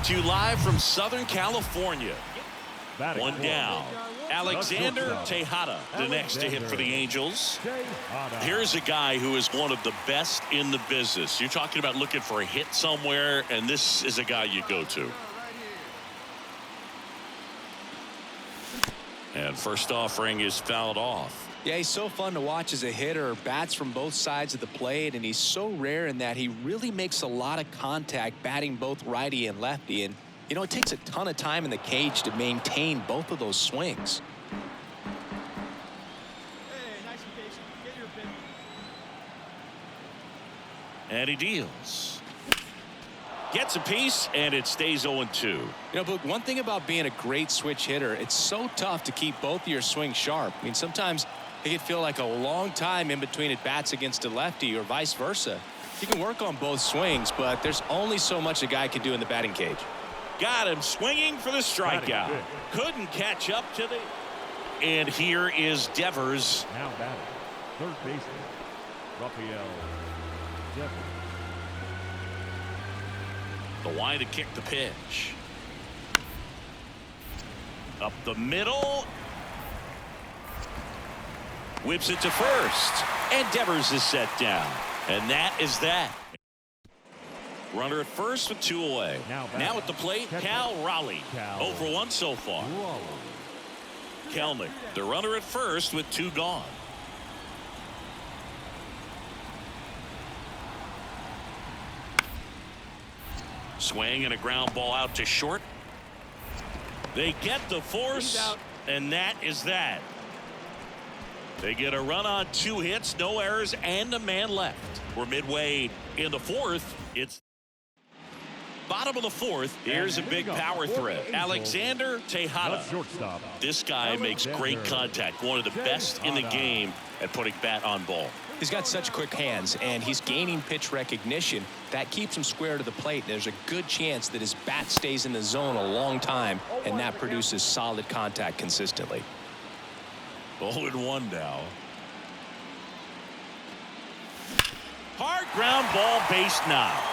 to you live from Southern California. One down. Alexander Tejada, the next to hit for the Angels. Here's a guy who is one of the best in the business. You're talking about looking for a hit somewhere, and this is a guy you go to. And first offering is fouled off. Yeah, he's so fun to watch as a hitter. Bats from both sides of the plate, and he's so rare in that he really makes a lot of contact batting both righty and lefty. And, you know, it takes a ton of time in the cage to maintain both of those swings. And he deals. Gets a piece, and it stays 0-2. You know, but one thing about being a great switch hitter, it's so tough to keep both of your swings sharp. I mean, sometimes it can feel like a long time in between at bats against a lefty or vice versa. You can work on both swings, but there's only so much a guy can do in the batting cage. Got him swinging for the strikeout. Couldn't catch up to the... And here is Devers. Now batting, third baseman, Rafael Devers. The wide to kick the pitch. Up the middle. Whips it to first. And Devers is set down. And that is that. Runner at first with 2 away. Now at the plate, Cal Raleigh. 0 for 1 so far. Kelnick, the runner at first with 2 gone. Swing and a ground ball out to short. They get the force, and that is that. They get a run on 2 hits, no errors, and a man left. We're midway in the 4th. It's bottom of the 4th. Here's a big power threat. Alexander Tejada. This guy makes great contact. One of the best in the game at putting bat on ball. He's got such quick hands, and he's gaining pitch recognition. That keeps him square to the plate. There's a good chance that his bat stays in the zone a long time, and that produces solid contact consistently. 0-1 now. Hard ground ball, base knock.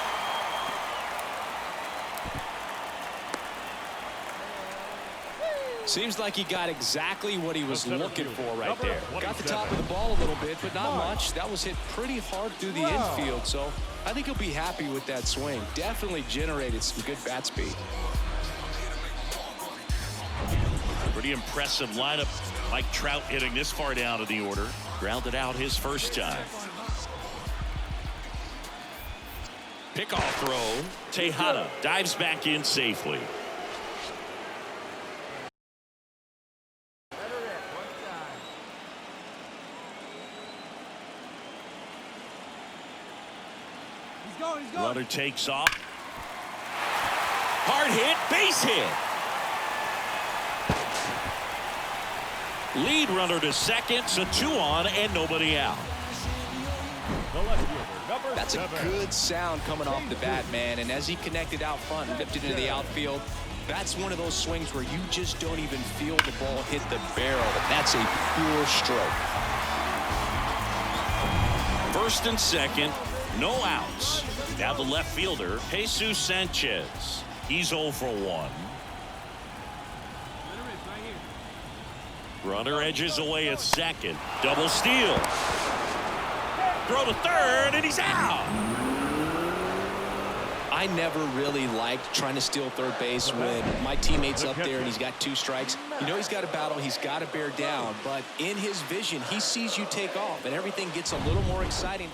Seems like he got exactly what he was looking for right there. Got the top of the ball a little bit, but not much. That was hit pretty hard through the infield, so I think he'll be happy with that swing. Definitely generated some good bat speed. Pretty impressive lineup. Mike Trout hitting this far down to the order. Grounded out his first time. Pickoff throw. Tejada dives back in safely. Runner takes off. Hard hit, base hit. Lead runner to second, so 2 on and nobody out. That's a good sound coming off the bat, man. And as he connected out front and lifted into the outfield, that's one of those swings where you just don't even feel the ball hit the barrel. That's a pure stroke. First and second, no outs. Now the left fielder, Jesus Sanchez. He's 0 for 1. Runner edges away at second. Double steal. Throw to third, and he's out. I never really liked trying to steal third base when my teammate's up there and he's got 2 strikes. You know he's got to battle, he's got to bear down, but in his vision, he sees you take off, and everything gets a little more exciting.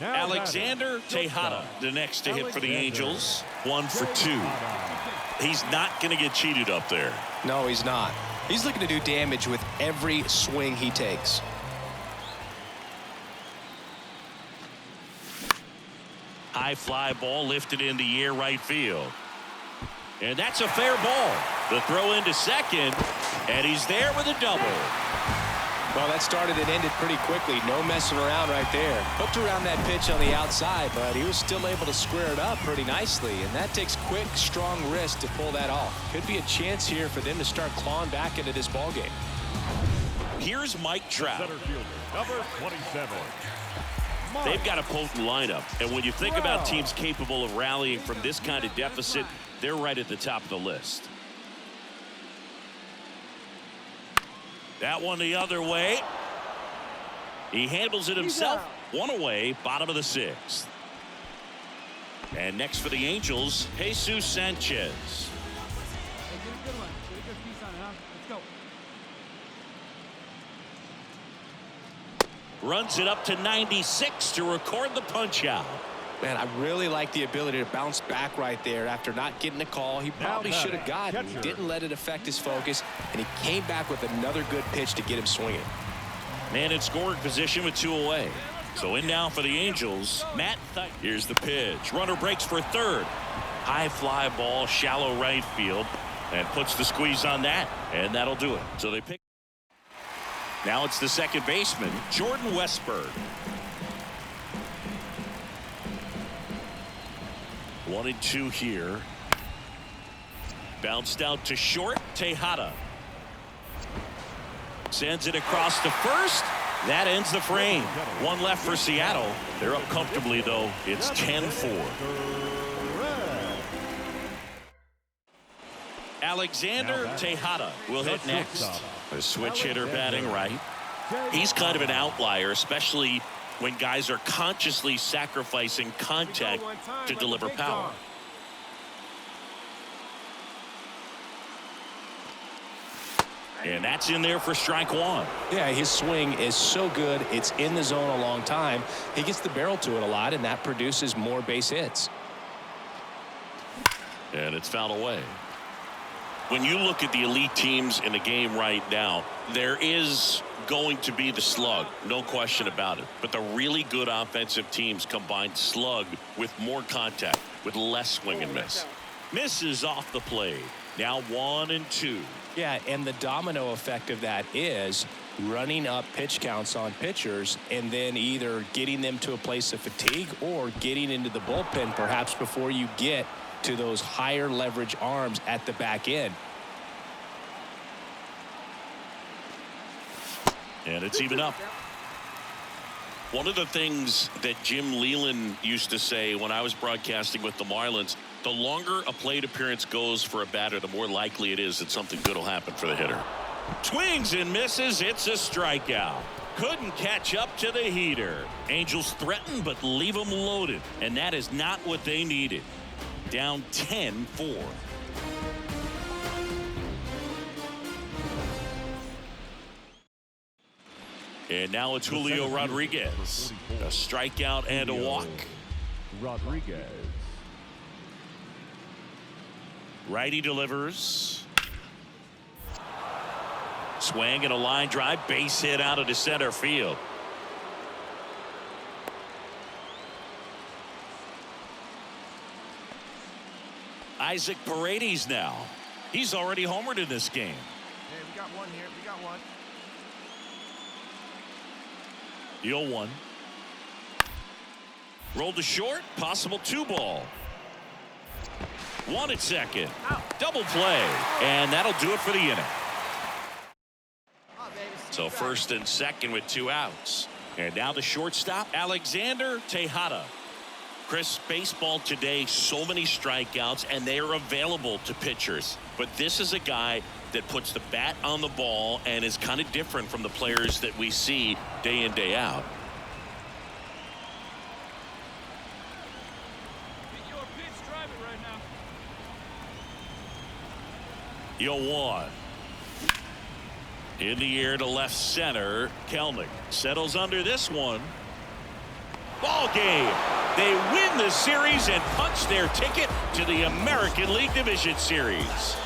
Alexander Tejada, the next to hit for the Angels. 1 for 2. He's not going to get cheated up there. No, he's not. He's looking to do damage with every swing he takes. High fly ball lifted in the air right field. And that's a fair ball. The throw into second, and he's there with a double. Well, that started and ended pretty quickly. No messing around right there. Hooked around that pitch on the outside, but he was still able to square it up pretty nicely. And that takes quick, strong wrist to pull that off. Could be a chance here for them to start clawing back into this ballgame. Here's Mike Trout. Center fielder, number 27. They've got a potent lineup, and when you think about teams capable of rallying from this kind of deficit, they're right at the top of the list. That one the other way. He handles it himself. One away, bottom of the sixth. And next for the Angels, Jesus Sanchez. Runs it up to 96 to record the punch out. Man, I really like the ability to bounce back right there after not getting a call. He probably should have gotten. He didn't let it affect his focus, and he came back with another good pitch to get him swinging. Man in scoring position with 2 away. So in now for the Angels, Matt. Here's the pitch. Runner breaks for third. High fly ball, shallow right field, and puts the squeeze on that, and that'll do it. So they pick. Now it's the second baseman, Jordan Westburg. 1-2 here. Bounced out to short. Tejada sends it across to first. That ends the frame. One left for Seattle. They're up comfortably, though. It's 10-4. Alexander Tejada will hit next. A switch hitter batting right. He's kind of an outlier, especially when guys are consciously sacrificing contact to deliver power. And that's in there for strike one. Yeah, his swing is so good. It's in the zone a long time. He gets the barrel to it a lot, and that produces more base hits. And it's fouled away. When you look at the elite teams in the game right now, there is going to be the slug, no question about it. But the really good offensive teams combine slug with more contact, with less swing and miss. Misses off the plate. Now 1-2. Yeah, and the domino effect of that is running up pitch counts on pitchers and then either getting them to a place of fatigue or getting into the bullpen perhaps before you get to those higher leverage arms at the back end. And it's even up. One of the things that Jim Leland used to say when I was broadcasting with the Marlins, the longer a plate appearance goes for a batter, the more likely it is that something good will happen for the hitter. Swings and misses. It's a strikeout. Couldn't catch up to the heater. Angels threaten but leave them loaded, and that is not what they needed. Down 10-4. And now it's Julio Rodriguez. A strikeout and a walk. Rodriguez. Righty delivers. Swing and a line drive. Base hit out into center field. Isaac Paredes now. He's already homered in this game. Hey, we got one here. We got one. The 0-1. Rolled to short. Possible 2-ball. One at second. Double play. And that'll do it for the inning. So first and second with 2 outs. And now the shortstop, Alexander Tejada. Chris, baseball today, so many strikeouts, and they are available to pitchers. But this is a guy that puts the bat on the ball and is kind of different from the players that we see day in, day out. The 0-1. In the air to left center. Kelnick settles under this one. Ball game. They win the series and punch their ticket to the American League Division Series.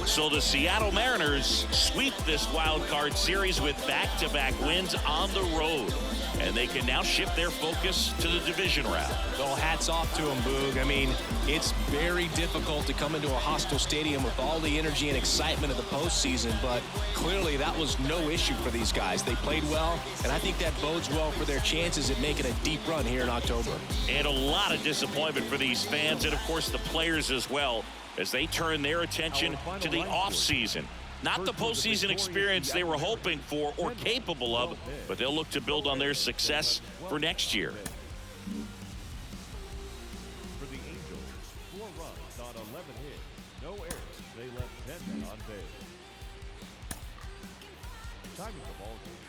So the Seattle Mariners sweep this wild card series with back-to-back wins on the road. And they can now shift their focus to the division round. Well, hats off to them, Boog. I mean, it's very difficult to come into a hostile stadium with all the energy and excitement of the postseason, but clearly that was no issue for these guys. They played well, and I think that bodes well for their chances at making a deep run here in October. And a lot of disappointment for these fans and, of course, the players as well, as they turn their attention to the offseason. Not the postseason experience they were hoping for or capable of, but they'll look to build on their success for next year. For the Angels, 4 runs on 11 hits, no errors. They left 10 men on base. Time of the ball game,